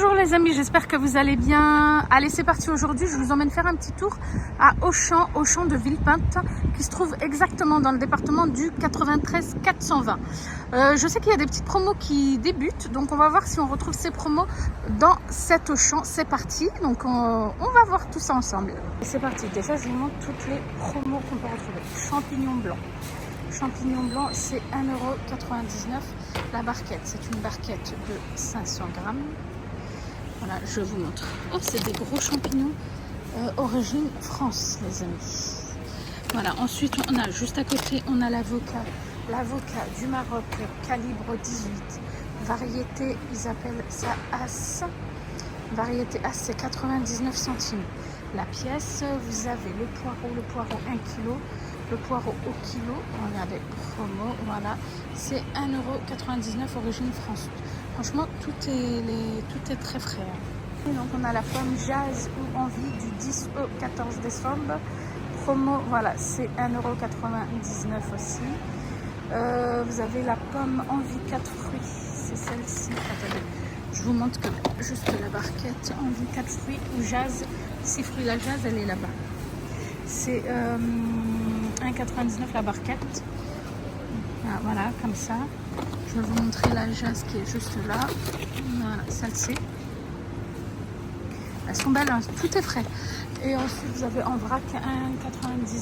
Bonjour les amis, j'espère que vous allez bien. Allez, c'est parti. Aujourd'hui, je vous emmène faire un petit tour à Auchan de Villepinte, qui se trouve exactement dans le département du 93 420. Je sais qu'il y a des petites promos qui débutent, donc on va voir si on retrouve ces promos dans cet Auchan. C'est parti, donc on va voir tout ça ensemble. Et c'est parti. Déjà, je vous montre toutes les promos qu'on peut retrouver. Champignons blancs. Champignons blancs, c'est 1,99 €. La barquette, c'est une barquette de 500 grammes. Voilà, je vous montre. Oh, c'est des gros champignons origine France, les amis. Voilà, ensuite, on a juste à côté, on a l'avocat. L'avocat du Maroc, calibre 18. Variété, ils appellent ça As. Variété As, c'est 99 centimes. La pièce, vous avez le poireau 1 kg. Le poireau au kilo, regardez, promo, voilà, c'est 1,99 € origine France. Franchement, tout est très frais. Et donc, on a la pomme Jazz ou Envie du 10 au 14 décembre. Promo, voilà, c'est 1,99 € aussi. Vous avez la pomme Envie 4 fruits, c'est celle-ci. Attendez, je vous montre que juste la barquette Envie 4 fruits ou Jazz, 6 fruits. La Jazz, elle est là-bas. C'est 1,99 € la barquette. Ah, voilà, comme ça. Je vais vous montrer la Jazz qui est juste là. Voilà, celle-ci. Elles sont belles, hein, tout est frais. Et ensuite, vous avez en vrac 1,99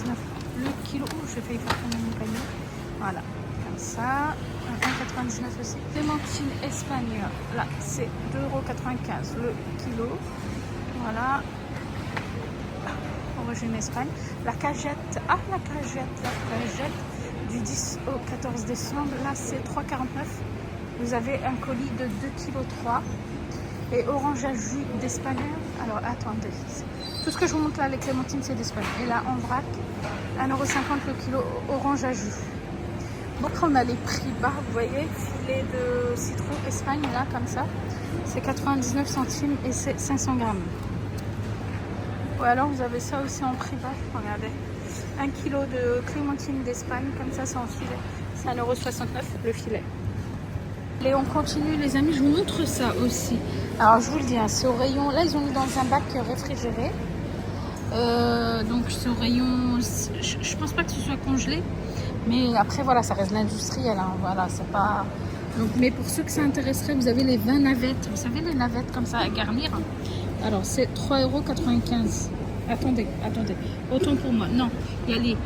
€ le kilo. Oh, j'ai failli faire tomber mon panier. Voilà, comme ça. 1,99 € aussi. Clémentine Espagne, là, c'est 2,95 € le kilo. Voilà. Origine Espagne. La cagette, la cagette du 10 au 14 décembre, là c'est 3,49 €. Vous avez un colis de 2,3 kg. Et orange à jus d'Espagne. Alors attendez, tout ce que je vous montre là, les clémentines, c'est d'Espagne. Et là en vrac, 1,50 € le kilo, orange à jus. Donc on a les prix bas, vous voyez, filet de citron Espagne, là comme ça, c'est 99 centimes et c'est 500 grammes. Ou alors vous avez ça aussi en prix bas, regardez. 1 kg de clémentine d'Espagne, comme ça c'est en filet. C'est 1,69 € le filet. Et on continue les amis, je vous montre ça aussi. Alors je vous le dis, hein, c'est au rayon, là ils ont mis dans un bac réfrigéré. Donc c'est au rayon, je pense pas que ce soit congelé. Mais après voilà, ça reste l'industriel, hein, voilà, c'est pas... Donc, mais pour ceux que ça intéresserait, vous avez les 20 navettes. Vous savez les navettes comme ça à garnir. Alors c'est 3,95 €. Attendez, autant pour moi. Non, il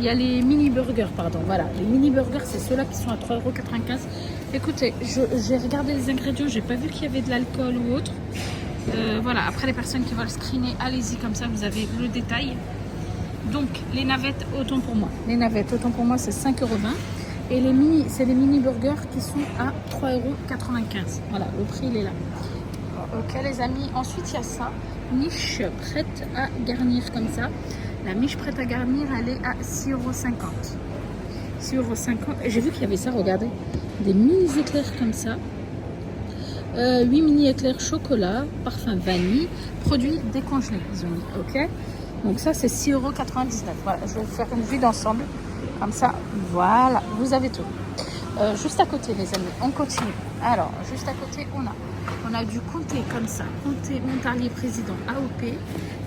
y a les mini burgers, pardon. Voilà, les mini burgers, c'est ceux-là qui sont à 3,95 €. Écoutez, j'ai regardé les ingrédients, j'ai pas vu qu'il y avait de l'alcool ou autre. Voilà, après les personnes qui veulent screener, allez-y, comme ça vous avez le détail. Donc les navettes, autant pour moi. Les navettes, autant pour moi, c'est 5,20 €. Et les mini, c'est les mini burgers qui sont à 3,95 €. Voilà, le prix il est là. Ok les amis, ensuite il y a ça, miche prête à garnir comme ça. La miche prête à garnir, elle est à 6,50 €. 6,50 €. Et j'ai vu qu'il y avait ça, regardez, des mini éclairs comme ça. 8 mini éclairs chocolat, parfum vanille, produits décongelés, ils ont mis, ok. Donc ça c'est 6,99 €. Voilà, je vais vous faire une vue d'ensemble, comme ça, voilà, vous avez tout. Juste à côté les amis, on continue. Alors, juste à côté, on a du Comté comme ça, Comté Montarlier Président AOP.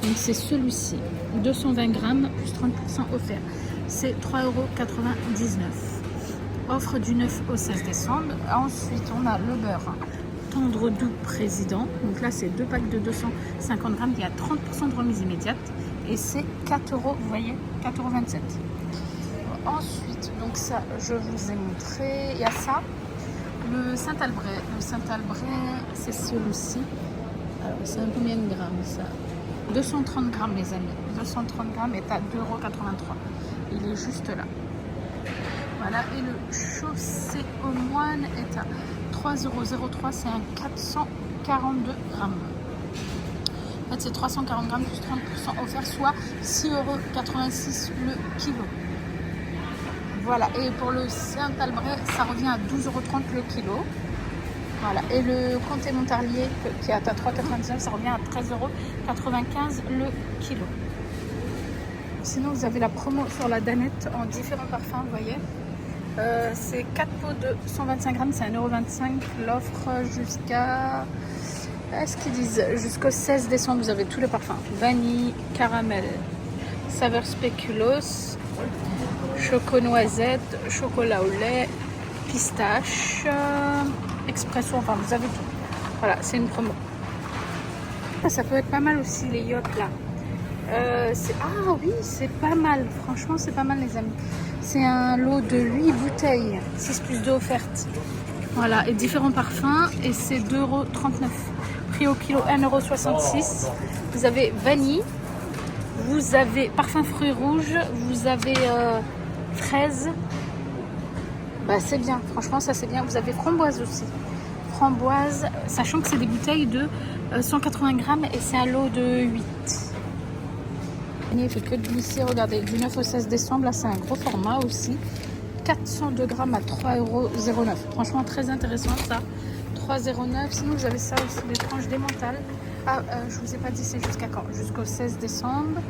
Donc c'est celui-ci, 220 grammes plus 30% offert. C'est 3,99 €. Offre du 9 au 16 décembre. Ensuite, on a le beurre Tendre Doux Président. Donc là, c'est 2 packs de 250 grammes. Il y a 30% de remise immédiate. Et c'est 4 €, vous voyez, 4,27 €. Ensuite, donc ça, je vous ai montré. Il y a ça. Le Saint-Albret, c'est celui-ci. Alors, c'est un combien de grammes ça? 230 grammes les amis. 230 grammes est à 2,83 €. Il est juste là. Voilà, et le Chaussé aux Moines est à 3,03 €. C'est un 442 grammes. En fait, c'est 340 grammes plus 30% offert, soit 6,86 € le kilo. Voilà, et pour le Saint-Albret, ça revient à 12,30 € le kilo. Voilà, et le Comté Montarlier qui est à 3,99 €, ça revient à 13,95 € le kilo. Sinon, vous avez la promo sur la Danette en différents parfums, vous voyez. C'est 4 pots de 125 grammes, c'est 1,25 €. L'offre jusqu'à Est-ce qu'ils disent jusqu'au 16 décembre, vous avez tous les parfums. Vanille, caramel, saveur spéculoos, choco noisette, chocolat au lait, pistache, expresso, enfin vous avez tout. Voilà, c'est une promo. Ça peut être pas mal aussi les yachts là. Ah oui, c'est pas mal. Franchement, c'est pas mal les amis. C'est un lot de 8 bouteilles, 6 plus 2 offertes. Voilà, et différents parfums. Et c'est 2,39 €. Prix au kilo 1,66 €. Vous avez vanille, vous avez parfum fruits rouges, vous avez fraise. Bah, c'est bien, franchement, ça c'est bien. Vous avez framboise aussi. Framboise, sachant que c'est des bouteilles de 180 grammes et c'est un lot de 8. Il fait que de glisser, regardez, du 9 au 16 décembre, là c'est un gros format aussi. 402 grammes à 3,09 €. Franchement, très intéressant ça. 3,09 €. Sinon, vous avez ça aussi, des tranches démentales. Ah, je vous ai pas dit c'est jusqu'à quand? Jusqu'au 16 décembre.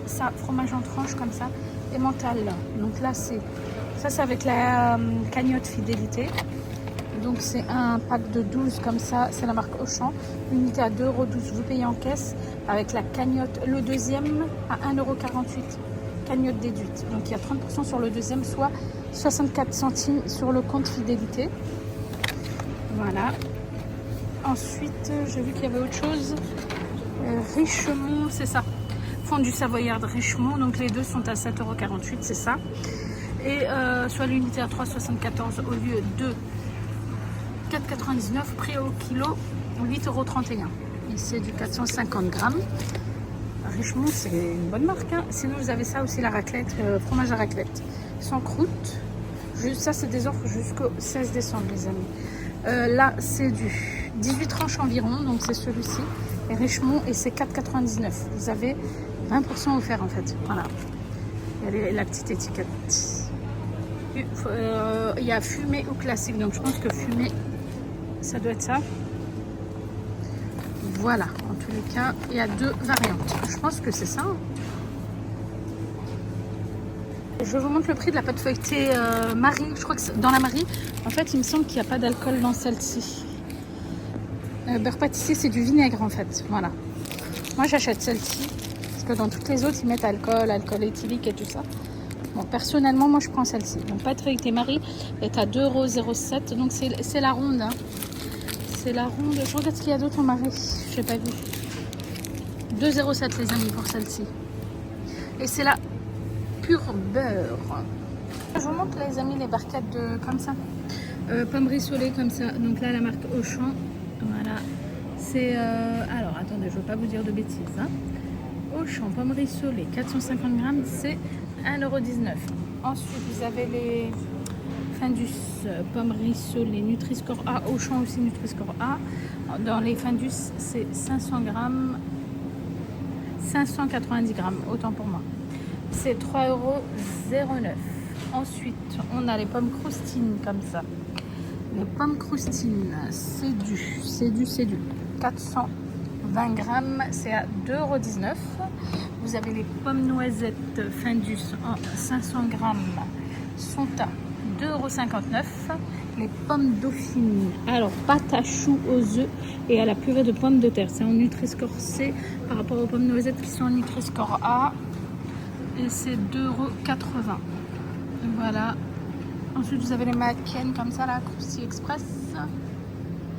Ça, fromage en tranches comme ça, emmental. Donc là, c'est avec la cagnotte fidélité. Donc c'est un pack de 12 comme ça, c'est la marque Auchan. Unité à 2,12 €, vous payez en caisse avec la cagnotte. Le deuxième à 1,48 €, cagnotte déduite. Donc il y a 30% sur le deuxième, soit 64 centimes sur le compte fidélité. Voilà. Ensuite, j'ai vu qu'il y avait autre chose. Richemont, c'est ça. Fondu savoyard de Richemont, donc les deux sont à 7,48 €, c'est ça. Et soit l'unité à 3,74 € au lieu de 4,99 €, prix au kilo 8,31 €. Et c'est du 450 grammes. Richemont, c'est une bonne marque. Hein. Sinon, vous avez ça aussi, la raclette, fromage à raclette. Sans croûte. Ça, c'est des offres jusqu'au 16 décembre, les amis. Là, c'est du 18 tranches environ, donc c'est celui-ci. Et Richemont, et c'est 4,99 €. Vous avez 20% offert, en fait. Voilà. Il y a la petite étiquette. Il y a fumé ou classique, donc je pense que fumé, ça doit être ça. Voilà, en tous les cas, il y a deux variantes. Je pense que c'est ça. Je vous montre le prix de la pâte feuilletée Marie. Je crois que dans la Marie, en fait, il me semble qu'il n'y a pas d'alcool dans celle-ci. Beurre pâtissier, c'est du vinaigre, en fait. Voilà. Moi, j'achète celle-ci. Parce que dans toutes les autres, ils mettent alcool éthylique et tout ça. Bon, personnellement, moi, je prends celle-ci. Donc, pâte feuilletée Marie est à 2,07 €. Donc, c'est la ronde. Hein. C'est la ronde. Je regarde ce qu'il y a d'autre en Marie. Je n'ai pas vu. 2,07 € les amis pour celle-ci. Et c'est la pure beurre. Je vous montre les amis les barquettes comme ça. Pommes rissolées comme ça. Donc là, la marque Auchan. Voilà. C'est... alors, attendez, je ne veux pas vous dire de bêtises. Hein. Auchan, pommes rissolées, 450 grammes, c'est 1,19 €. Ensuite, vous avez les Findus, pommes rissolées, Nutri-Score A, Auchan aussi Nutri-Score A. Dans les Findus, c'est 500 grammes, 590 grammes, autant pour moi. C'est 3,09 €. Ensuite, on a les pommes croustines comme ça. Les pommes croustines, c'est du 420 grammes, c'est à 2,19 €. Vous avez les pommes noisettes Findus en 500 grammes, sont à 2,59 €. Les pommes dauphines, alors pâte à choux aux œufs et à la purée de pommes de terre. C'est en Nutri-Score C par rapport aux pommes noisettes qui sont en Nutri-Score A. Et c'est 2,80 €. Voilà. Ensuite, vous avez les McCain comme ça, là, Crousty Express.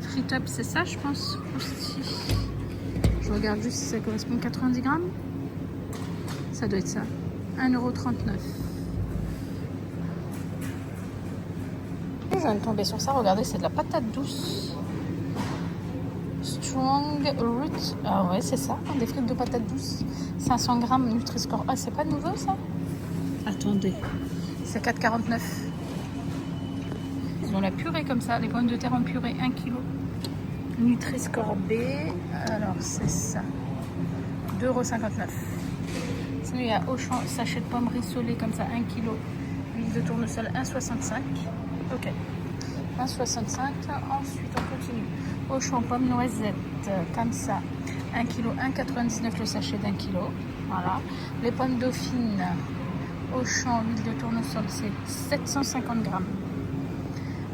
Free Up, c'est ça, je pense. Crousty. Je regarde juste si ça correspond à 90 grammes. Ça doit être ça. 1,39 €. Je viens de tomber sur ça. Regardez, c'est de la patate douce. Strong Root. Ah ouais, c'est ça. Des frites de patate douce. 500 grammes Nutri-Score. Ah, c'est pas nouveau ça? Attendez. C'est 4,49 €. Ils ont la purée comme ça. Les pommes de terre en purée, 1 kg. Nutri-Score B. Alors, c'est ça. 2,59 €. Sinon, il y a Auchan, sachet de pommes rissolées comme ça, 1 kg. Huile de tournesol, 1,65 €. Ok. 1,65 €. Ensuite, on continue. Auchan, pommes noisettes, comme ça. 1 kg, 1,99 € le sachet d'1 kg. Voilà. Les pommes dauphines, Auchan, huile de tournesol, c'est 750 grammes.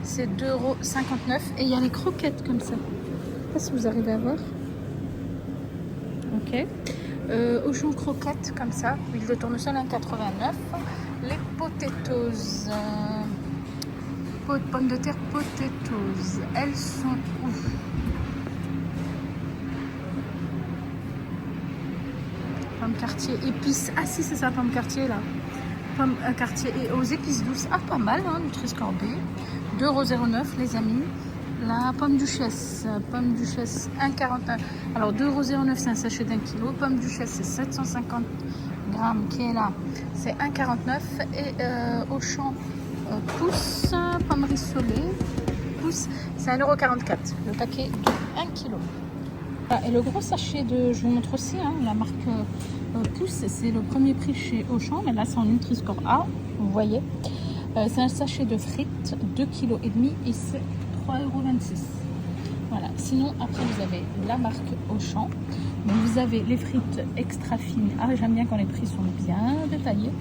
C'est 2,59 €. Et il y a les croquettes comme ça. pas si vous arrivez à voir. Ok. Auchan croquettes comme ça, huile de tournesol 1,89. Les potatoes, pommes de terre potatoes, elles sont où? Pomme quartier épices. Ah si, c'est ça, pomme quartier là. Pomme quartier et aux épices douces. Ah, pas mal, hein, Nutri-Score B. 2,09 € les amis. La pomme duchesse 1,49 €. Alors 2,09 € c'est un sachet d'1 kg. Pomme duchesse c'est 750 grammes qui est là. C'est 1,49 € et Auchan pousse, pomme rissolée. Pousse, c'est 1,44 € le paquet de 1 kg. Et le gros sachet de, je vous montre aussi, hein, la marque Pousse, c'est le premier prix chez Auchan, mais là c'est en Nutri-Score A, vous voyez. C'est un sachet de frites, 2,5 kg et c'est 3,26 €. Voilà, sinon après vous avez la marque Auchan. Donc, vous avez les frites extra fines. Ah, j'aime bien quand les prix sont bien détaillés.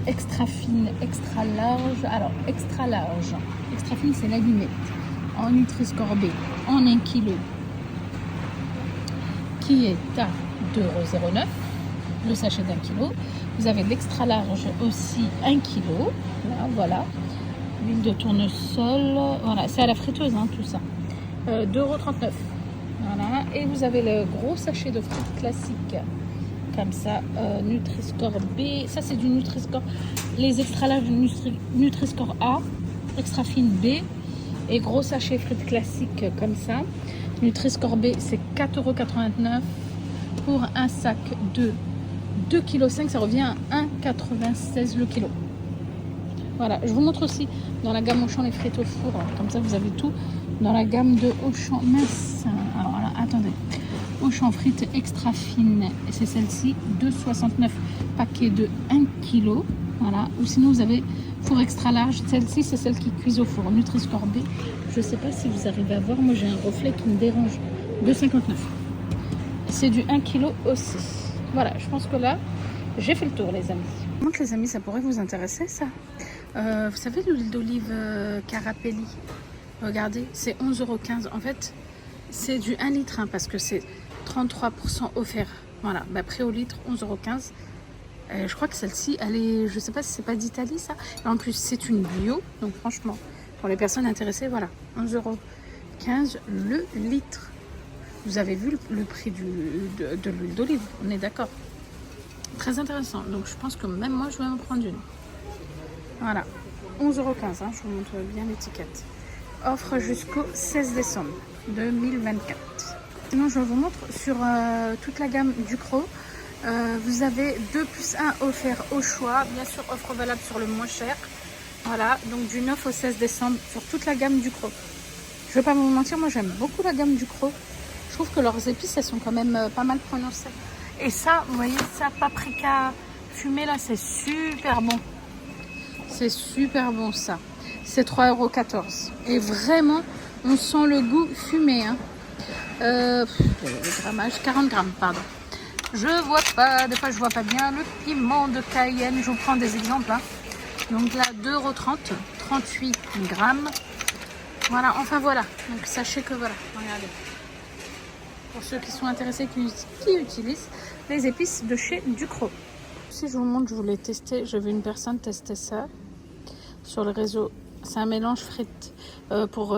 Extra fine, extra large. Alors, extra large, extra fine, c'est la limite. En Nutri-Score B, en 1 kg, qui est à 2,09 €, le sachet d'1 kg. Vous avez l'extra large aussi 1 kg. Là, voilà. L'huile de tournesol. Voilà, c'est à la friteuse, hein, tout ça. 2,39 €. Voilà. Et vous avez le gros sachet de frites classiques. Comme ça, Nutri-Score B. Ça, c'est du Nutri-Score. Les extra larges Nutri-Score A. Extra fine B. Et gros sachet frites classiques comme ça. Nutri-Score B, c'est 4,89 € pour un sac de 2,5 kg. Ça revient à 1,96 € le kilo. Voilà, je vous montre aussi dans la gamme Auchan les frites au four. Comme ça, vous avez tout dans la gamme de Auchan. Mince. Alors là, attendez. Auchan frites extra fines. Et c'est celle-ci, 2,69 €, paquet de 1 kg. Voilà. Ou sinon, vous avez four extra large. Celle-ci, c'est celle qui cuise au four. Nutri-Score B. Je ne sais pas si vous arrivez à voir. Moi, j'ai un reflet qui me dérange. 2,59 €. C'est du 1 kg aussi. Voilà, je pense que là, j'ai fait le tour, les amis. Donc, les amis, ça pourrait vous intéresser, ça. Vous savez, l'huile d'olive Carapelli. Regardez, c'est 11,15 €. En fait, c'est du 1 litre, hein, parce que c'est 33% offert. Voilà, bah, prix au litre, 11,15 €. Je crois que celle-ci, elle est, je sais pas si c'est pas d'Italie, ça. Et en plus, c'est une bio. Donc, franchement, pour les personnes intéressées, voilà, 11,15 € le litre. Vous avez vu le prix de l'huile d'olive, on est d'accord. Très intéressant. Donc, je pense que même moi, je vais en prendre une. Voilà, 11,15 €, hein, je vous montre bien l'étiquette. Offre jusqu'au 16 décembre 2024. Sinon, je vous montre sur toute la gamme Ducros. Vous avez 2 + 1 offert au choix. Bien sûr, offre valable sur le moins cher. Voilà, donc du 9 au 16 décembre sur toute la gamme Ducros. Je vais pas vous mentir, moi j'aime beaucoup la gamme Ducros. Je trouve que leurs épices, elles sont quand même pas mal prononcées. Et ça, vous voyez, ça, paprika fumé là, c'est super bon. C'est super bon ça. C'est 3,14 €. Et vraiment, on sent le goût fumé. Hein. Le grammage, 40 grammes, pardon. Je vois pas, des fois je vois pas bien. Le piment de Cayenne, je vous prends des exemples. Hein. Donc là, 2,30 €, 38 grammes. Voilà, enfin voilà. Donc sachez que voilà, regardez. Pour ceux qui sont intéressés, qui utilisent les épices de chez Ducros. Si je vous montre, je voulais tester, j'ai vu une personne tester ça sur le réseau. C'est un mélange frites pour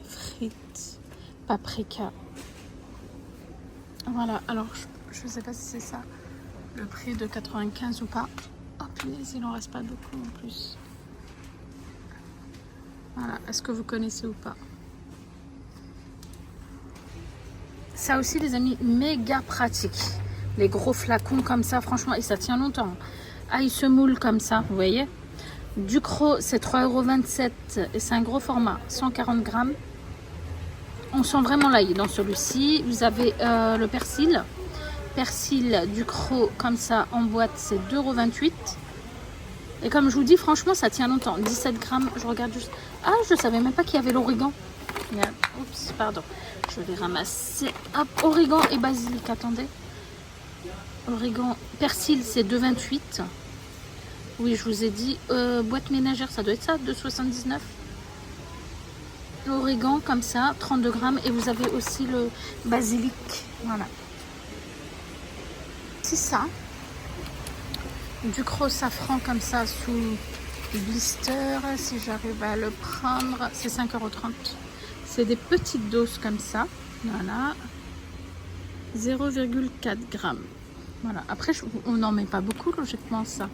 frites, paprika. Voilà, alors je ne sais pas si c'est ça, le prix de 95 ou pas. Oh punaise, il n'en reste pas beaucoup en plus. Voilà, est-ce que vous connaissez ou pas? Ça aussi, les amis, méga pratique. Les gros flacons comme ça, franchement, et ça tient longtemps. Ah, il se moule comme ça, vous voyez. Ducros, c'est 3,27 € et c'est un gros format, 140 grammes. On sent vraiment l'ail dans celui-ci. Vous avez le persil. Persil Ducros, comme ça, en boîte, c'est 2,28 €. Et comme je vous dis, franchement, ça tient longtemps. 17 grammes, je regarde juste. Ah, je ne savais même pas qu'il y avait l'origan. Oups, pardon. Je vais ramasser. Hop, origan et basilic, attendez. Origan, persil, c'est 2,28 €. Oui, je vous ai dit. Boîte ménagère, ça doit être ça, 2,79 €. l'origan comme ça, 32 grammes. Et vous avez aussi le basilic. Voilà. C'est ça. Du gros safran comme ça sous blister. Si j'arrive à le prendre, c'est 5,30 €. C'est des petites doses comme ça. Voilà. 0,4 grammes. Voilà. Après, on n'en met pas beaucoup, logiquement, ça.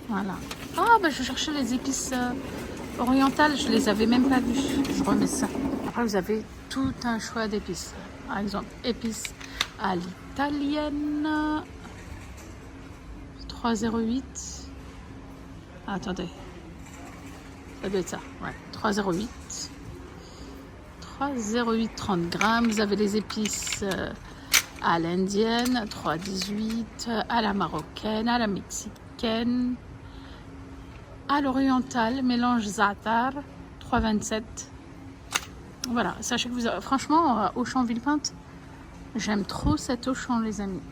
Voilà. Ah, bah, je cherchais les épices orientales. Je les avais même pas vues. Je remets ça. Après, vous avez tout un choix d'épices. Par exemple, épices à l'italienne. 3,08. Ah, attendez. Ça doit être ça. Ouais. 3,08. 3,08, 30 grammes. Vous avez les épices à l'indienne, 3,18, à la marocaine, à la mexicaine, à l'orientale, mélange za'atar, 3,27. Voilà, sachez que vous avez, franchement, Auchan Villepinte, j'aime trop cet Auchan, les amis.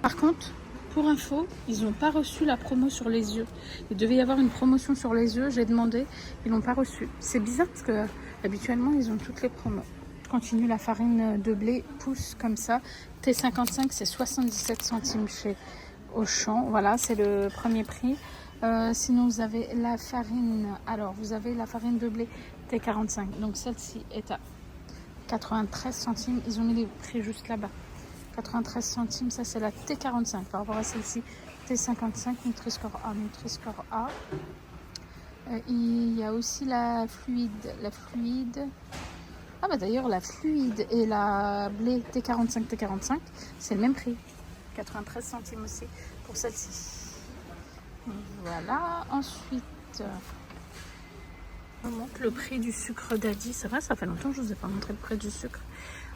Par contre, pour info, ils n'ont pas reçu la promo sur les œufs. Il devait y avoir une promotion sur les œufs, j'ai demandé, ils n'ont pas reçu. C'est bizarre parce que habituellement, ils ont toutes les promos. Continue, la farine de blé pousse comme ça. T55, c'est 77 centimes chez Auchan. Voilà, c'est le premier prix. Sinon, vous avez la farine. Alors, vous avez la farine de blé T45. Donc, celle-ci est à 93 centimes. Ils ont mis les prix juste là-bas. 93 centimes, ça c'est la T45 par rapport à celle-ci. T55, Nutri-Score A. Nutri-Score A. Il y a aussi la fluide. La fluide. Ah bah d'ailleurs la fluide et la blé T45, T45, c'est le même prix. 93 centimes aussi pour celle-ci. Voilà, ensuite, on montre le prix du sucre d'Adi. C'est vrai, ça fait longtemps que je ne vous ai pas montré le prix du sucre.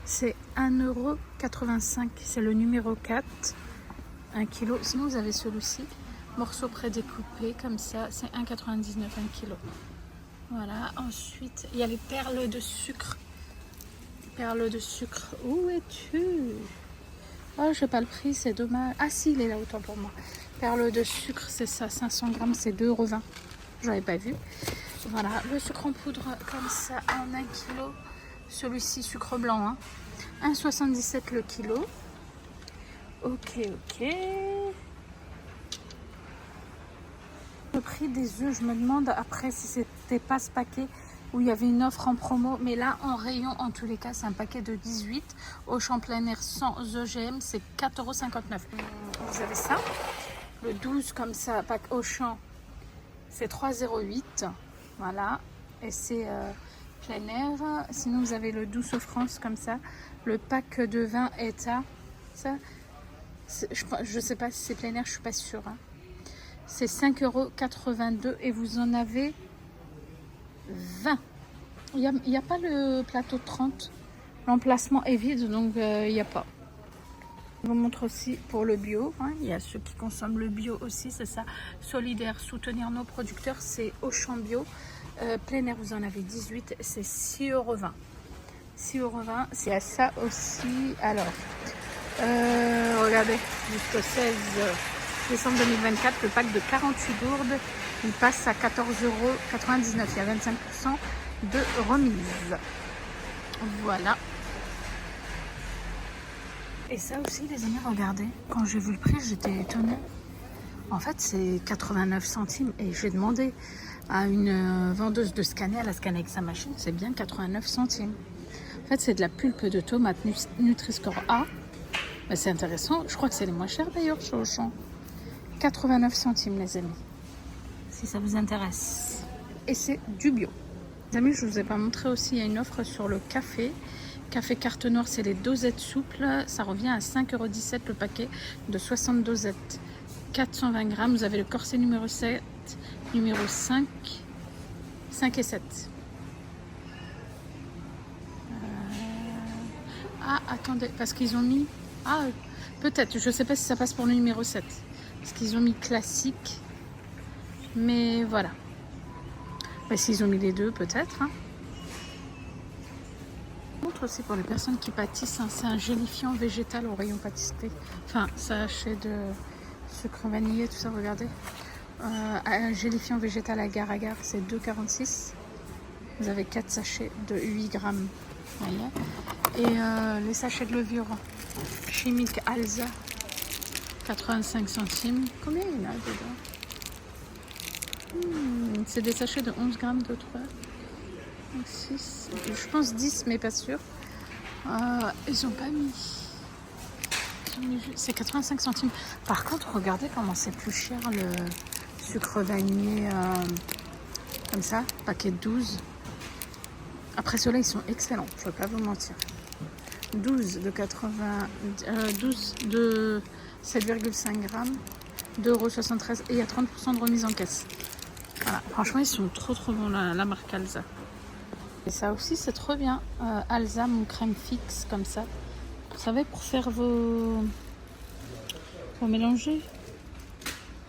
C'est 1,85 €, c'est le numéro 4, 1 kg. Sinon vous avez celui-ci, morceau prédécoupé comme ça, c'est 1,99 € 1 kg. Voilà, ensuite il y a les perles de sucre. Perles de sucre, où es-tu? Oh, je n'ai pas le prix, c'est dommage. Ah si, il est là, autant pour moi. Perles de sucre, c'est ça, 500 grammes, c'est 2,20 €. J'avais pas vu. Voilà, le sucre en poudre comme ça en 1 kg. Celui-ci, sucre blanc, hein. 1,77 € le kilo. Ok. Le prix des œufs, je me demande après si c'était pas ce paquet où il y avait une offre en promo, mais là en rayon, en tous les cas, c'est un paquet de 18 Auchan plein air sans OGM, c'est 4,59 €. Vous avez ça, le 12 comme ça, pack Auchan, c'est 3,08 €. Voilà, et c'est plein air. Sinon, vous avez le 12 France comme ça, le pack de 20 est à ça. Je sais pas si c'est plein air, je suis pas sûre. Hein. C'est 5,82 € et vous en avez 20. Il n'y a pas le plateau de 30. L'emplacement est vide, donc il n'y a pas. Je vous montre aussi pour le bio. Hein. Il y a ceux qui consomment le bio aussi, c'est ça. Solidaire, soutenir nos producteurs, c'est Auchan Bio. Plein air, vous en avez 18, c'est 6,20 €. 6,20 €, c'est à ça aussi. Alors, regardez, jusqu'au 16 décembre 2024, le pack de 48 gourdes, il passe à 14,99 €. Il y a 25% de remise. Voilà. Et ça aussi, les amis, regardez. Quand j'ai vu le prix, j'étais étonnée. En fait, c'est 89 centimes. Et j'ai demandé à une vendeuse de scanner, elle a scanné avec sa machine, c'est bien 89 centimes. En fait, c'est de la pulpe de tomate Nutri-Score A. Ben, c'est intéressant. Je crois que c'est les moins chers d'ailleurs chez Auchan. 89 centimes, les amis. Si ça vous intéresse. Et c'est du bio. Les amis, je ne vous ai pas montré aussi, il y a une offre sur le café. Café carte noire, c'est les dosettes souples. Ça revient à 5,17 € le paquet de 60 dosettes. 420 grammes. Vous avez le corset numéro 7, numéro 5 et 7. Ah, attendez, parce qu'ils ont mis... Ah, peut-être, je ne sais pas si ça passe pour le numéro 7. Parce qu'ils ont mis classique. Mais voilà. Bah, s'ils ont mis les deux, peut-être. Hein. Autre aussi pour les personnes qui pâtissent, hein, c'est un gélifiant végétal au rayon pâtisserie. Enfin, sachet de sucre vanillé, tout ça, regardez. Un gélifiant végétal à agar, c'est 2,46 €. Vous avez 4 sachets de 8 grammes. Voyez. Et les sachets de levure chimique Alza, 85 centimes. Combien il y en a dedans? C'est des sachets de 11 grammes de 3. 6, je pense 10, mais pas sûr. Ils ont pas mis. C'est 85 centimes. Par contre, regardez comment c'est plus cher le sucre vanillé comme ça, paquet de 12. Après ceux-là, ils sont excellents, je ne vais pas vous mentir. 12 de 12 de 7,5 grammes, 2,73 € et il y a 30% de remise en caisse. Voilà, franchement, ils sont trop bons, la marque Alza. Et ça aussi, c'est trop bien. Alza, mon crème fixe, comme ça. Vous savez, pour faire vos mélanger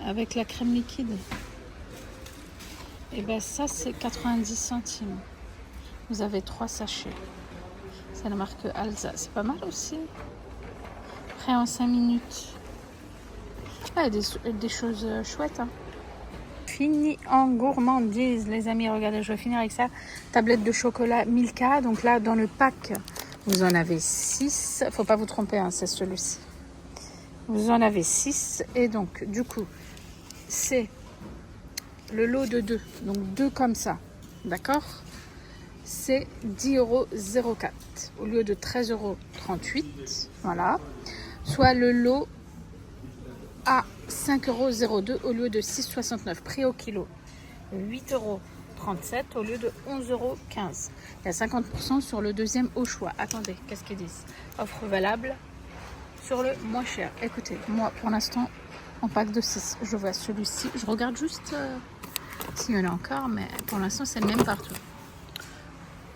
avec la crème liquide. Et ben ça, c'est 90 centimes. Vous avez 3 sachets. C'est la marque Alza. C'est pas mal aussi. Prêt en 5 minutes. Ah, il y a des choses chouettes. Hein. Fini en gourmandise, les amis. Regardez, je vais finir avec ça. Tablette de chocolat Milka. Donc là, dans le pack, vous en avez 6. Faut pas vous tromper, hein, c'est celui-ci. Vous en avez 6. Et donc, du coup, c'est le lot de 2. Donc 2 comme ça. D'accord ? C'est 10,04 € au lieu de 13,38 €. Voilà. Soit le lot à 5,02 € au lieu de 6,69 €. Prix au kilo. 8,37 € au lieu de 11,15 €. Il y a 50% sur le deuxième au choix. Attendez, qu'est-ce qu'ils disent? Offre valable sur le moins cher. Écoutez, moi pour l'instant, en pack de 6, je vois celui-ci. Je regarde juste s'il y en a encore, mais pour l'instant, c'est le même partout.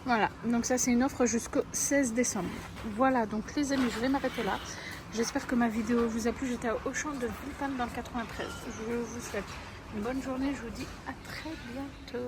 Voilà, donc ça c'est une offre jusqu'au 16 décembre. Voilà, donc les amis, je vais m'arrêter là. J'espère que ma vidéo vous a plu. J'étais à Auchan de Villepinte dans le 93. Je vous souhaite une bonne journée. Je vous dis à très bientôt.